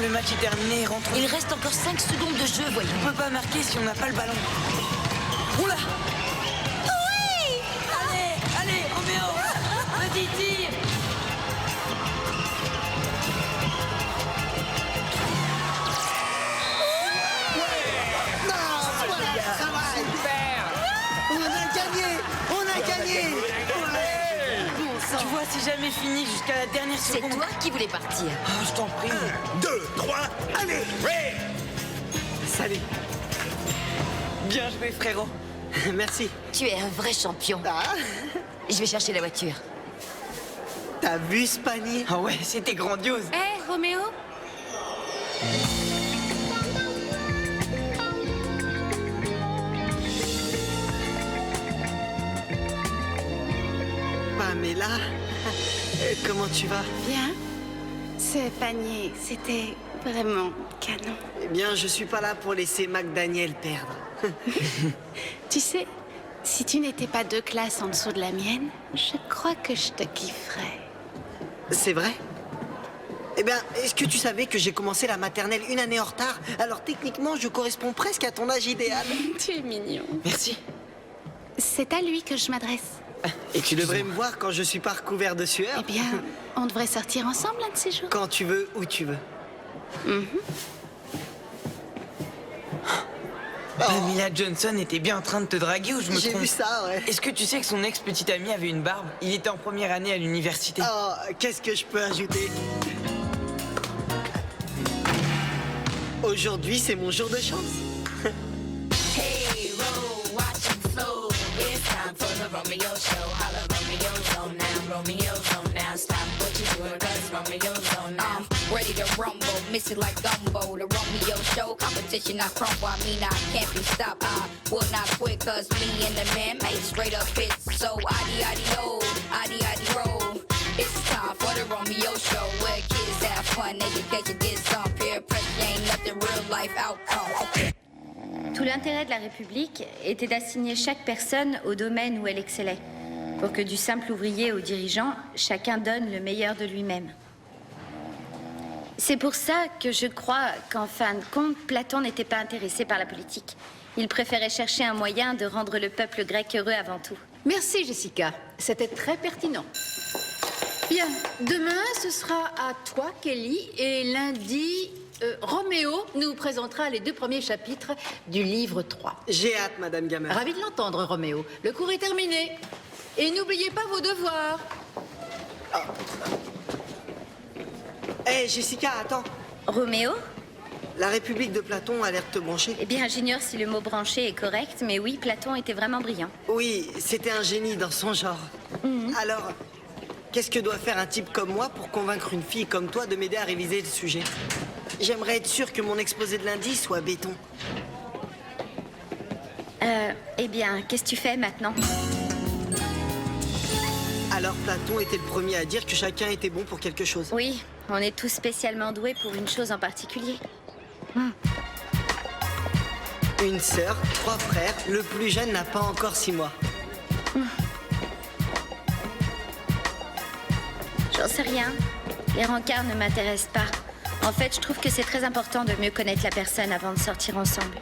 le match est terminé, rentrons. Il reste encore 5 secondes de jeu, voyons. On peut pas marquer si on n'a pas le ballon. Oula! Oui! Allez, Roméo! Vas-y, tire! On a gagné. Tu vois, c'est jamais fini jusqu'à la dernière C'est seconde. toi qui voulais partir. Oh, je t'en prie. 1, 2, 3, allez! Ouais! Salut. Bien joué, frérot. Merci. Tu es un vrai champion. Ah, Je vais chercher la voiture. t'as vu ce panier? Ah ouais, c'était grandiose. Hé, Roméo? Pamela, comment tu vas? Bien. Ce panier, c'était vraiment canon. Eh bien, je suis pas là pour laisser McDaniel perdre. Tu sais, si tu n'étais pas 2 classes en dessous de la mienne, je crois que je te kifferais. C'est vrai? Eh bien, est-ce que tu savais que j'ai commencé la maternelle 1 année en retard? Alors techniquement, je corresponds presque à ton âge idéal. Tu es mignon. Merci. C'est à lui que je m'adresse. Et tu devrais me voir quand je suis pas recouvert de sueur. Eh bien, on devrait sortir ensemble un de ces jours. Quand tu veux, où tu veux. Pamela Johnson était bien en train de te draguer ou je me J'ai trompe? vu ça, ouais. Est-ce que tu sais que son ex-petite amie avait une barbe? Il était en première année à l'université. Oh, qu'est-ce que je peux ajouter? Aujourd'hui, c'est mon jour de chance. Hey, roll, watch him flow. It's time for the Romeo show. Holla, Romeo's on now. Romeo's on now. Stop what you're doing, 'cause Romeo's on now. Ready to rumble, miss it like gumbo. The Romeo show, competition I crumble. I mean I can't be stopped. I will not quit, 'cause me and the man made straight up hits. So addy-addy-o, addy-addy-roll. It's time for the Romeo show, where kids have fun, education gets some peer pressure, ain't nothing real life outcome. Tout l'intérêt de la République était d'assigner chaque personne au domaine où elle excellait, pour que du simple ouvrier au dirigeant, chacun donne le meilleur de lui-même. C'est pour ça que je crois qu'en fin de compte, Platon n'était pas intéressé par la politique. Il préférait chercher un moyen de rendre le peuple grec heureux avant tout. Merci, Jessica. C'était très pertinent. Bien, demain, ce sera à toi, Kelly, et lundi, Roméo nous présentera les 2 premiers chapitres du livre 3. J'ai hâte, Madame Gamer. Ravi de l'entendre, Roméo. Le cours est terminé. Et n'oubliez pas vos devoirs. Hé, Jessica, attends. Roméo? La République de Platon a l'air de te brancher. Eh bien, j'ignore si le mot branché est correct, mais oui, Platon était vraiment brillant. Oui, c'était un génie dans son genre. Alors, qu'est-ce que doit faire un type comme moi pour convaincre une fille comme toi de m'aider à réviser le sujet? J'aimerais être sûr que mon exposé de lundi soit béton. Eh bien, qu'est-ce que tu fais maintenant? Alors Platon était le premier à dire que chacun était bon pour quelque chose. Oui, on est tous spécialement doués pour une chose en particulier. Une sœur, 3 frères, le plus jeune n'a pas encore 6 mois. J'en sais rien. Les rencarts ne m'intéressent pas. En fait, je trouve que c'est très important de mieux connaître la personne avant de sortir ensemble.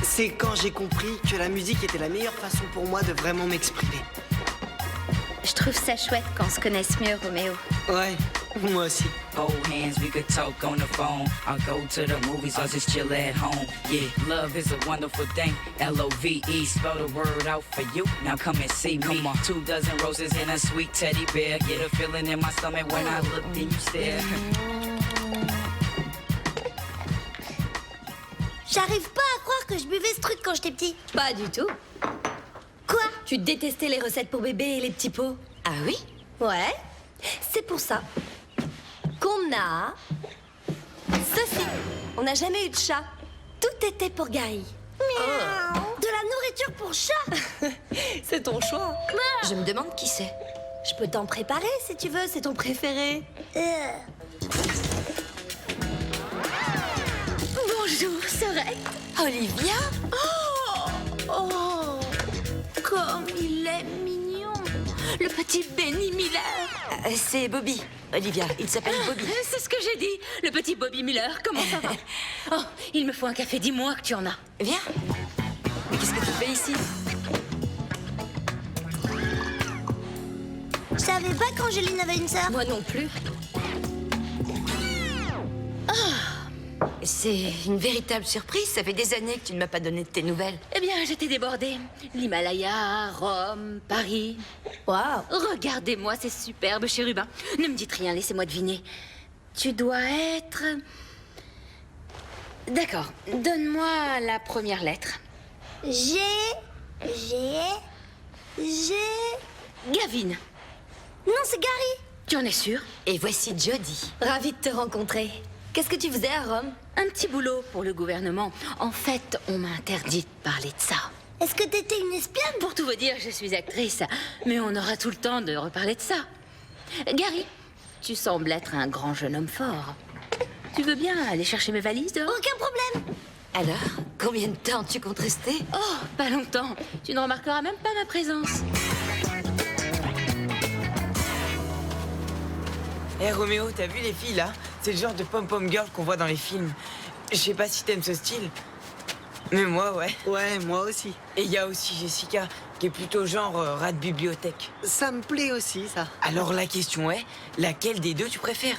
C'est quand j'ai compris que la musique était la meilleure façon pour moi de vraiment m'exprimer. Je trouve ça chouette qu'on se connaisse mieux, Roméo. Ouais, moi aussi. Hold hands, we could talk on the phone. I'll go to the movies, I'll just chill at home. Yeah, love is a wonderful thing. L-O-V-E, spell the word out for you. Now come and see me. 2 dozen roses and a sweet teddy bear. Get a feeling in my stomach when I look and you stare. J'arrive pas à croire que je buvais ce truc quand j'étais petit. Pas du tout. Quoi? Tu détestais les recettes pour bébé et les petits pots. Ah oui? Ouais. C'est pour ça qu'on a ceci. On n'a jamais eu de chat. Tout était pour Gary. Miaou. De la nourriture pour chat. C'est ton choix. Je me demande qui c'est. Je peux t'en préparer si tu veux, c'est ton préféré. Bonjour, Sorel. Olivia? Oh, comme il est mignon. Le petit Benny Miller. C'est Bobby, Olivia. Il s'appelle Bobby. C'est ce que j'ai dit. Le petit Bobby Miller, comment ça va? Oh, il me faut un café, dis-moi que tu en as. Viens. Mais qu'est-ce que tu fais ici? Je savais pas qu'Angeline avait une sœur. Moi non plus. C'est une véritable surprise. Ça fait des années que tu ne m'as pas donné de tes nouvelles. Eh bien, j'étais débordée. L'Himalaya, Rome, Paris. Waouh! Regardez-moi, c'est superbe, chérubin. Ne me dites rien, laissez-moi deviner. Tu dois être... D'accord, donne-moi la première lettre. G. Gavin. Non, c'est Gary. Tu en es sûr? Et voici Jodie. Ravie de te rencontrer. Qu'est-ce que tu faisais à Rome? Un petit boulot pour le gouvernement. En fait, on m'a interdit de parler de ça. Est-ce que t'étais une espionne? Pour tout vous dire, je suis actrice. Mais on aura tout le temps de reparler de ça. Gary, tu sembles être un grand jeune homme fort. Tu veux bien aller chercher mes valises dehors? Aucun problème. Alors, combien de temps tu comptes rester? Oh, pas longtemps. Tu ne remarqueras même pas ma présence. Hé Roméo, t'as vu les filles là? C'est le genre de pom-pom girl qu'on voit dans les films. Je sais pas si t'aimes ce style. Mais moi, ouais. Ouais, moi aussi. Et il y a aussi Jessica, qui est plutôt genre rat de bibliothèque. Ça me plaît aussi, ça. Alors la question est, laquelle des deux tu préfères?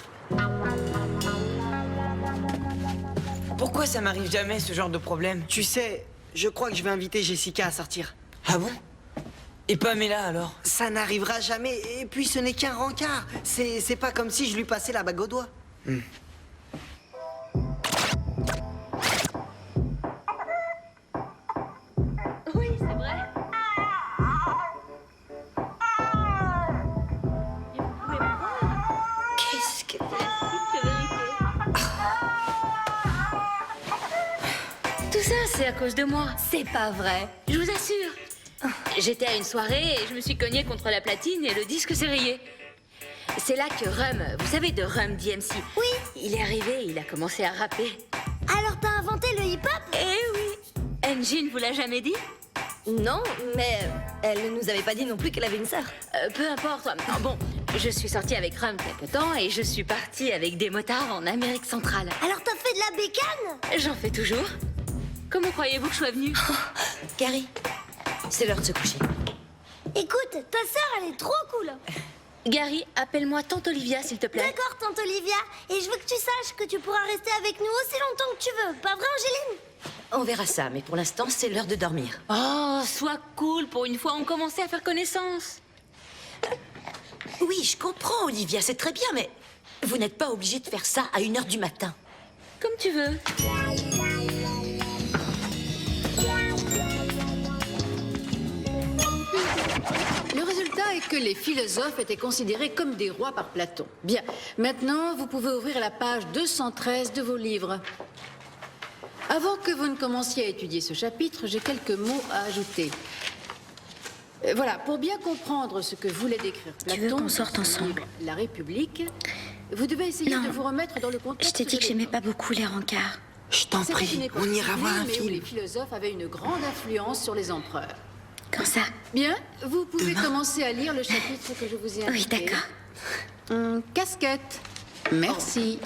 Pourquoi ça m'arrive jamais ce genre de problème? Tu sais, je crois que je vais inviter Jessica à sortir. Ah bon? Et Pamela alors? Ça n'arrivera jamais, et puis ce n'est qu'un rencard. C'est pas comme si je lui passais la bague au doigt. Oui, c'est vrai. Qu'est-ce que... Tout ça, c'est à cause de moi. C'est pas vrai. Je vous assure. J'étais à une soirée et je me suis cognée contre la platine et le disque s'est rayé. C'est là que Rum, vous savez de Rum DMC. Oui. Il est arrivé, il a commencé à rapper. Alors t'as inventé le hip-hop? Eh oui. Engine vous l'a jamais dit? Non, mais elle ne nous avait pas dit non plus qu'elle avait une sœur. Peu importe. Bon, je suis sortie avec Rum quelque temps et je suis partie avec des motards en Amérique centrale. Alors t'as fait de la bécane? J'en fais toujours. Comment croyez-vous que je sois venue? Carrie, c'est l'heure de se coucher. Écoute, ta sœur, elle est trop cool. Gary, appelle-moi Tante Olivia, s'il te plaît. D'accord, Tante Olivia. Et je veux que tu saches que tu pourras rester avec nous aussi longtemps que tu veux. Pas vrai, Angéline? On verra ça, mais pour l'instant, c'est l'heure de dormir. Oh, sois cool. Pour une fois, on commençait à faire connaissance. Oui, je comprends, Olivia, c'est très bien, mais vous n'êtes pas obligée de faire ça à 1h du matin. Comme tu veux. Le résultat est que les philosophes étaient considérés comme des rois par Platon. Bien, maintenant, vous pouvez ouvrir la page 213 de vos livres. Avant que vous ne commenciez à étudier ce chapitre, j'ai quelques mots à ajouter. Voilà, pour bien comprendre ce que voulait décrire Platon... Tu veux qu'on sorte dans son ensemble? livre La République, vous devez essayer de vous remettre dans le Je contexte... t'ai dit de que j'aimais l'époque. pas beaucoup les rencarts. Je t'en C'était une prie, époque on ira voir un mais où les film. philosophes avaient une grande influence sur les empereurs. Quand ça? Bien, vous pouvez commencer à lire le chapitre que je vous ai Oui, indiqué. d'accord. Casquette. Merci.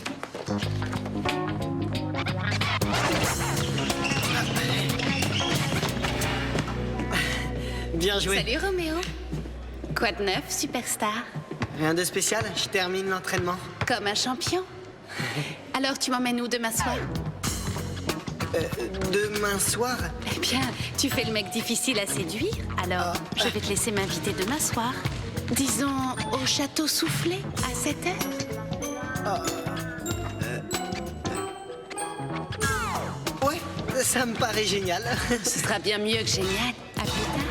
Bien joué. Salut Roméo. Quoi de neuf, superstar? Rien de spécial, je termine l'entraînement. Comme un champion. Alors tu m'emmènes où demain soir? Demain soir? Eh bien, tu fais le mec difficile à séduire. Alors, je vais te laisser m'inviter demain soir. Disons au château soufflé à 7h. Ouais, ça me paraît génial. Ce sera bien mieux que génial. À plus tard.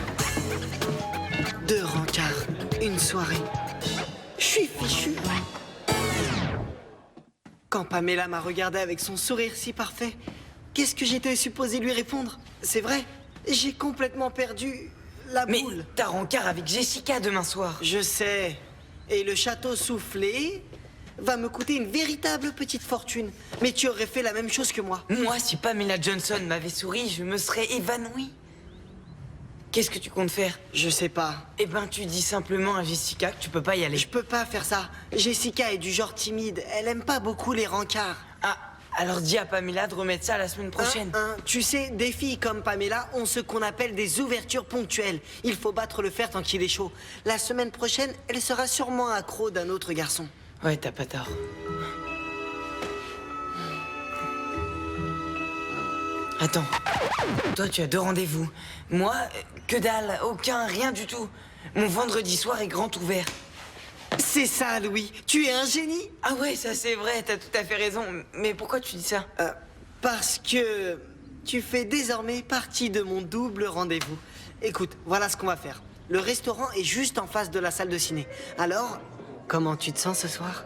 2 rencarts, une soirée. Je suis fichu. Quand Pamela m'a regardé avec son sourire si parfait, qu'est-ce que j'étais supposé lui répondre? C'est vrai, j'ai complètement perdu la Mais boule. t'as rencard avec Jessica demain soir. Je sais. Et le château soufflé va me coûter une véritable petite fortune. Mais tu aurais fait la même chose que moi. Moi, si Pamela Johnson m'avait souri, je me serais évanoui. Qu'est-ce que tu comptes faire? Je sais pas. Eh ben, tu dis simplement à Jessica que tu peux pas y aller. Je peux pas faire ça. Jessica est du genre timide. Elle aime pas beaucoup les rencarts. Ah, alors dis à Pamela de remettre ça la semaine prochaine. Tu sais, des filles comme Pamela ont ce qu'on appelle des ouvertures ponctuelles. Il faut battre le fer tant qu'il est chaud. La semaine prochaine, elle sera sûrement accro d'un autre garçon. Ouais, t'as pas tort. Attends, toi tu as 2 rendez-vous. Moi, que dalle, aucun, rien du tout. Mon vendredi soir est grand ouvert. C'est ça, Louis. Tu es un génie. Ah ouais, ça c'est vrai, t'as tout à fait raison. Mais pourquoi tu dis ça? Parce que tu fais désormais partie de mon double rendez-vous. Écoute, voilà ce qu'on va faire. Le restaurant est juste en face de la salle de ciné. Alors, comment tu te sens ce soir?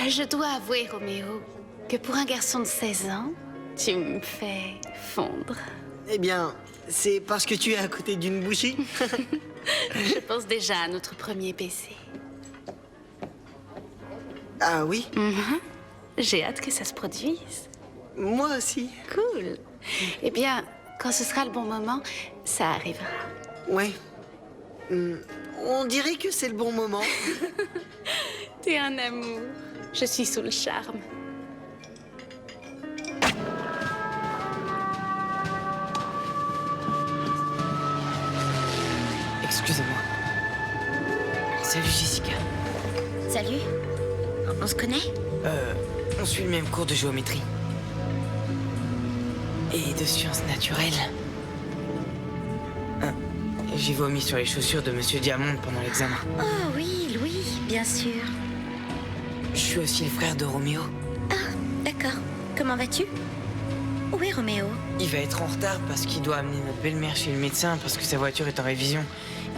Je dois avouer, Roméo, que pour un garçon de 16 ans, tu me fais fondre. Eh bien, c'est parce que tu es à côté d'une bouchée. Je pense déjà à notre premier baiser. Ah oui? J'ai hâte que ça se produise. Moi aussi. Cool. Eh bien, quand ce sera le bon moment, ça arrivera. Ouais. On dirait que c'est le bon moment. T'es un amour. Je suis sous le charme. Excusez-moi. Salut Jessica. Salut. On se connaît? On suit le même cours de géométrie. Et de sciences naturelles. J'ai vomi sur les chaussures de Monsieur Diamond pendant l'examen. Oh oui, Louis, bien sûr. Je suis aussi le frère de Roméo. Ah, d'accord. Comment vas-tu? Où est Roméo? Il va être en retard parce qu'il doit amener notre belle-mère chez le médecin parce que sa voiture est en révision.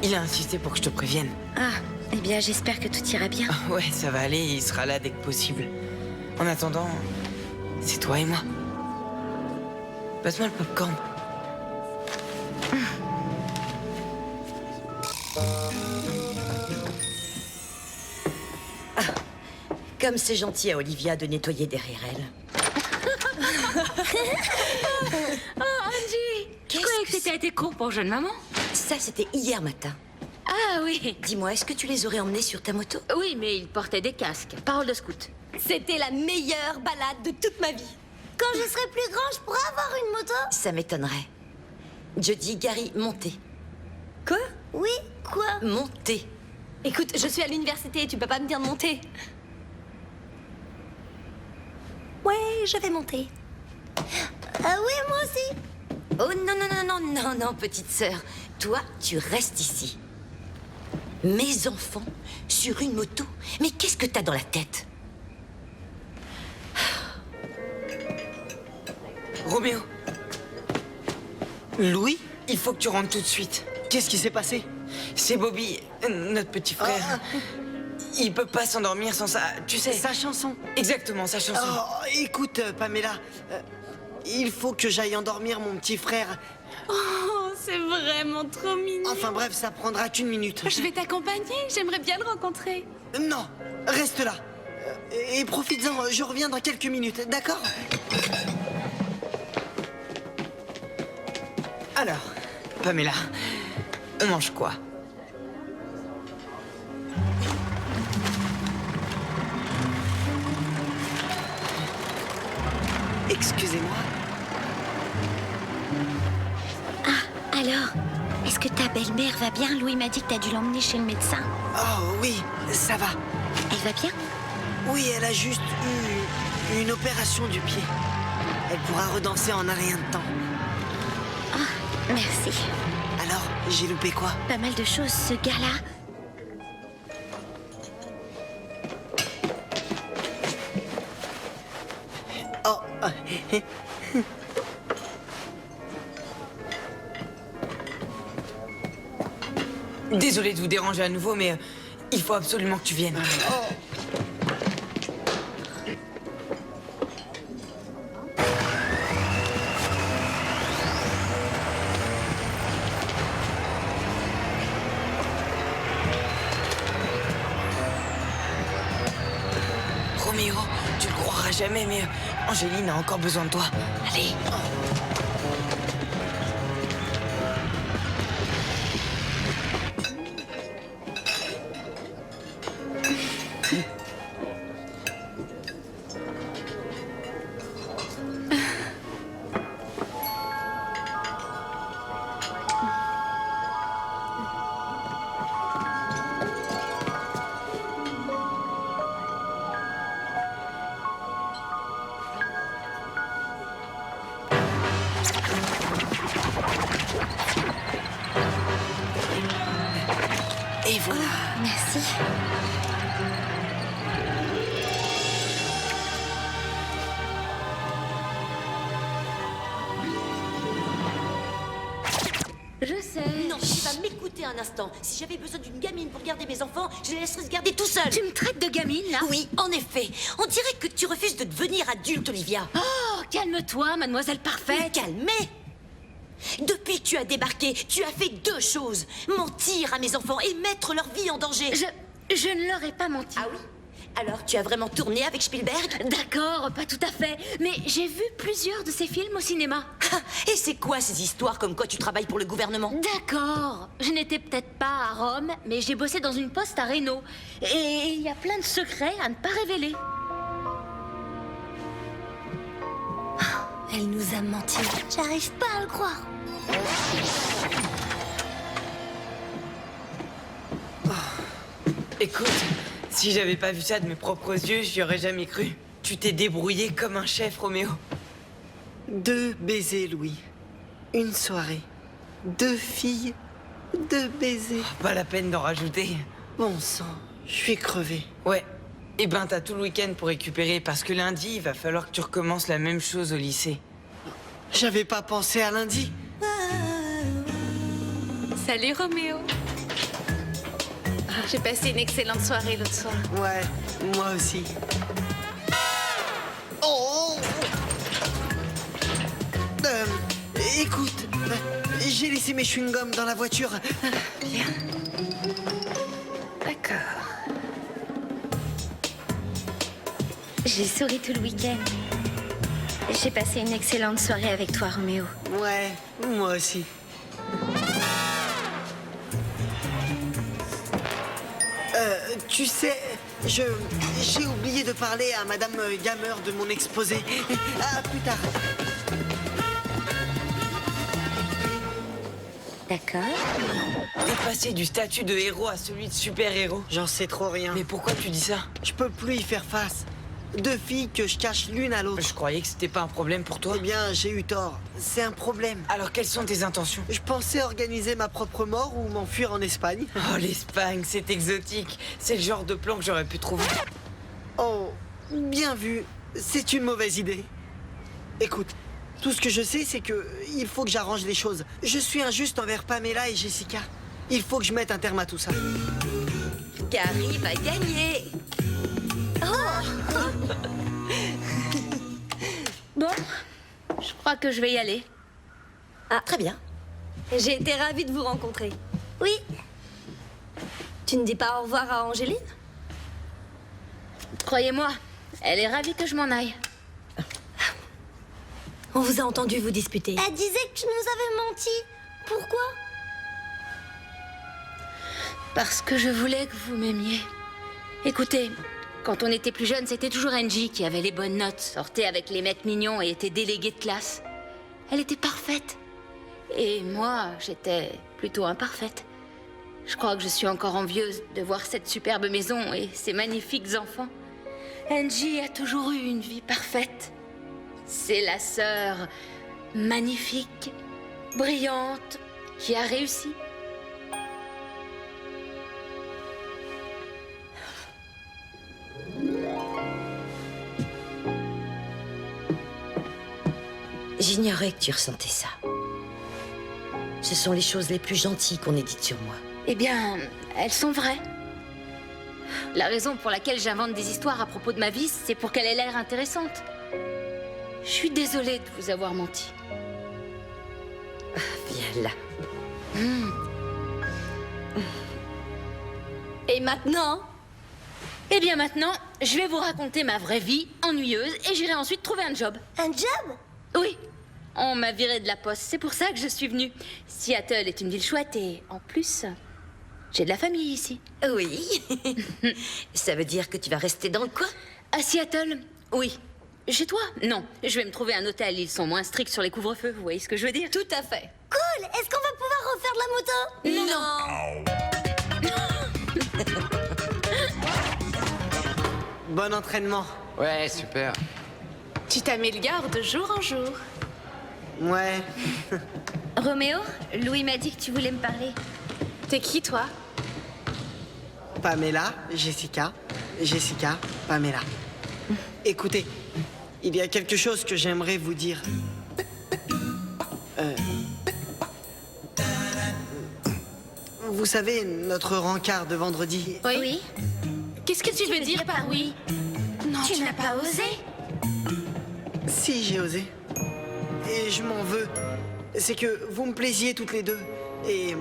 Il a insisté pour que je te prévienne. Ah, eh bien j'espère que tout ira bien. Ouais, ça va aller, il sera là dès que possible. En attendant, c'est toi et moi. Passe-moi le popcorn. Comme c'est gentil à Olivia de nettoyer derrière elle. Oh, Angie! Je croyais que c'était à tes cours pour jeune maman. Ça, c'était hier matin. Ah oui. Dis-moi, est-ce que tu les aurais emmenés sur ta moto? Oui, mais ils portaient des casques. Parole de scout. C'était la meilleure balade de toute ma vie. Quand je serai plus grand, je pourrai avoir une moto? Ça m'étonnerait. Je dis, Gary, montez. Quoi? Oui, quoi? Montez. Écoute, je suis à l'université, tu peux pas me dire de monter. Ouais, je vais monter. Ah oui, moi aussi. Oh non, non, non, non, non, non, petite sœur. Toi, tu restes ici. Mes enfants, sur une moto? Mais qu'est-ce que t'as dans la tête? Roméo, Louis? il faut que tu rentres tout de suite. Qu'est-ce qui s'est passé? C'est Bobby, notre petit frère. Il peut pas s'endormir sans ça, tu sais. Sa chanson. Exactement, sa chanson. Oh, écoute, Pamela, il faut que j'aille endormir mon petit frère. Oh, c'est vraiment trop mignon. Enfin bref, ça prendra qu'une minute. Je vais t'accompagner, j'aimerais bien le rencontrer. Non, reste là. Et profites-en, je reviens dans quelques minutes, d'accord? Alors, Pamela, on mange quoi? Excusez-moi. Ah, alors, est-ce que ta belle-mère va bien? Louis m'a dit que t'as dû l'emmener chez le médecin. Oh oui, ça va. Elle va bien? Oui, elle a juste eu une opération du pied. Elle pourra redanser en un rien de temps. Ah, merci. Alors, j'ai loupé quoi? Pas mal de choses, ce gars-là. Oh. Désolé de vous déranger à nouveau, mais il faut absolument que tu viennes. Roméo, tu le croiras jamais, mais Angéline a encore besoin de toi. Allez. Et voilà. Merci. Je sais. Non, tu vas m'écouter un instant. Si j'avais besoin d'une gamine pour garder mes enfants, je les laisserais se garder tout seuls. Tu me traites de gamine, là? Oui, en effet. On dirait que tu refuses de devenir adulte, Olivia. Oh, calme-toi, mademoiselle parfaite. Mais calmez. Depuis que tu as débarqué, tu as fait 2 choses. Mentir à mes enfants et mettre leur vie en danger. Je ne leur ai pas menti. Ah oui? Alors, tu as vraiment tourné avec Spielberg? D'accord, pas tout à fait. Mais j'ai vu plusieurs de ces films au cinéma. Et c'est quoi ces histoires comme quoi tu travailles pour le gouvernement? D'accord. Je n'étais peut-être pas à Rome, mais j'ai bossé dans une poste à Reno. Et il y a plein de secrets à ne pas révéler. Elle nous a menti. J'arrive pas à le croire. Écoute, si j'avais pas vu ça de mes propres yeux, j'y aurais jamais cru. Tu t'es débrouillé comme un chef, Roméo. 2 baisers, Louis. Une soirée. 2 filles. 2 baisers. Pas la peine d'en rajouter. Bon sang, je suis crevé. Ouais. Eh ben, t'as tout le week-end pour récupérer, parce que lundi, il va falloir que tu recommences la même chose au lycée. J'avais pas pensé à lundi. Salut Roméo. J'ai passé une excellente soirée l'autre soir. Ouais, moi aussi. Oh! Écoute, j'ai laissé mes chewing-gums dans la voiture. Bien. D'accord. J'ai souri tout le week-end. J'ai passé une excellente soirée avec toi, Roméo. Ouais, moi aussi. Tu sais, j'ai oublié de parler à Madame Gamer de mon exposé. À plus tard. D'accord. T'es passé du statut de héros à celui de super-héros. J'en sais trop rien. Mais pourquoi tu dis ça? Je peux plus y faire face. 2 filles que je cache l'une à l'autre. Je croyais que c'était pas un problème pour toi. Eh bien, j'ai eu tort. C'est un problème. Alors, quelles sont tes intentions? Je pensais organiser ma propre mort ou m'enfuir en Espagne. Oh, l'Espagne, c'est exotique. C'est le genre de plan que j'aurais pu trouver. Oh, bien vu. C'est une mauvaise idée. Écoute, tout ce que je sais, c'est que il faut que j'arrange les choses. Je suis injuste envers Pamela et Jessica. Il faut que je mette un terme à tout ça. Gary va gagner. Bon, je crois que je vais y aller. Ah, Très bien. j'ai été ravie de vous rencontrer. Oui. Tu ne dis pas au revoir à Angéline? Croyez-moi, elle est ravie que je m'en aille. On vous a entendu vous disputer. Elle disait que tu nous avais menti. Pourquoi? Parce que je voulais que vous m'aimiez. Écoutez, quand on était plus jeune, c'était toujours Angie qui avait les bonnes notes, sortait avec les mecs mignons et était déléguée de classe. Elle était parfaite. Et moi, j'étais plutôt imparfaite. Je crois que je suis encore envieuse de voir cette superbe maison et ces magnifiques enfants. Angie a toujours eu une vie parfaite. C'est la sœur magnifique, brillante, qui a réussi. J'ignorais que tu ressentais ça. Ce sont les choses les plus gentilles qu'on ait dites sur moi. Eh bien, elles sont vraies. La raison pour laquelle j'invente des histoires à propos de ma vie, c'est pour qu'elle ait l'air intéressante. Je suis désolée de vous avoir menti. Viens là. Et maintenant? Eh bien maintenant, je vais vous raconter ma vraie vie ennuyeuse et j'irai ensuite trouver un job. Un job? Oui, on m'a viré de la poste, c'est pour ça que je suis venue. Seattle est une ville chouette et en plus, J'ai de la famille ici. Oui. Ça veut dire que tu vas rester dans le coin? À Seattle? Oui. Chez toi? Non. Je vais me trouver un hôtel. Ils sont moins stricts sur les couvre-feux. Vous voyez ce que je veux dire? Tout à fait. Cool. Est-ce qu'on va pouvoir refaire de la moto? Non. Bon entraînement. Ouais, super. Tu t'améliores de jour en jour. Ouais. Roméo, Louis m'a dit que tu voulais me parler. T'es qui, toi? Pamela, Jessica, Pamela. Écoutez, il y a quelque chose que j'aimerais vous dire. Vous savez, notre rencard de vendredi... Oui. Qu'est-ce que tu veux dire par oui? Non, Tu n'as pas osé? Si, j'ai osé. Et je m'en veux. C'est que vous me plaisiez toutes les deux. Et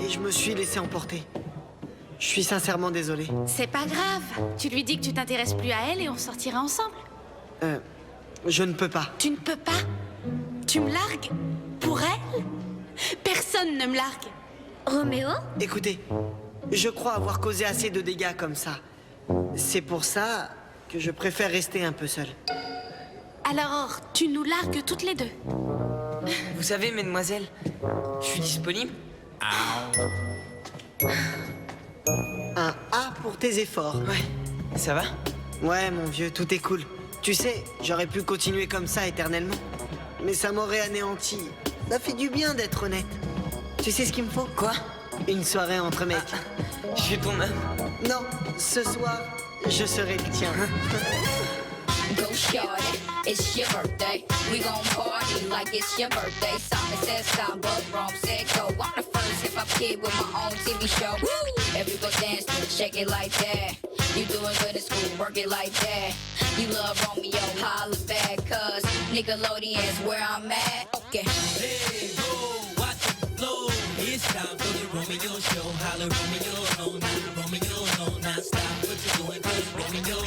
je me suis laissé emporter. Je suis sincèrement désolé. C'est pas grave. Tu lui dis que tu t'intéresses plus à elle et on sortira ensemble. Je ne peux pas. Tu ne peux pas? Tu me largues? Pour elle? Personne ne me largue. Roméo? Écoutez, je crois avoir causé assez de dégâts comme ça. C'est pour ça que je préfère rester un peu seul. Alors, tu nous largues toutes les deux. Vous savez, mesdemoiselles, je suis disponible. Un A pour tes efforts. Ouais, ça va? Ouais, mon vieux, tout est cool. Tu sais, j'aurais pu continuer comme ça éternellement. Mais ça m'aurait anéanti. Ça fait du bien d'être honnête. Tu sais ce qu'il me faut? Quoi? Une soirée entre mecs. Je suis ton homme. Non, ce soir, je serai le tien. Go shorty, it's your birthday. We gon' party like it's your birthday. Simon says stop, but Rome said go. I'm the first hip hop kid with my own TV show. Woo! Every go dance to it, shake it like that. You doing good in school, work it like that. You love Romeo, holla back, cause Nickelodeon's where I'm at. Okay. Hey, go, watch the flow. It's time for the Romeo show. Holla Romeo, no, not Romeo, no, not stop what you're doing, cause Romeo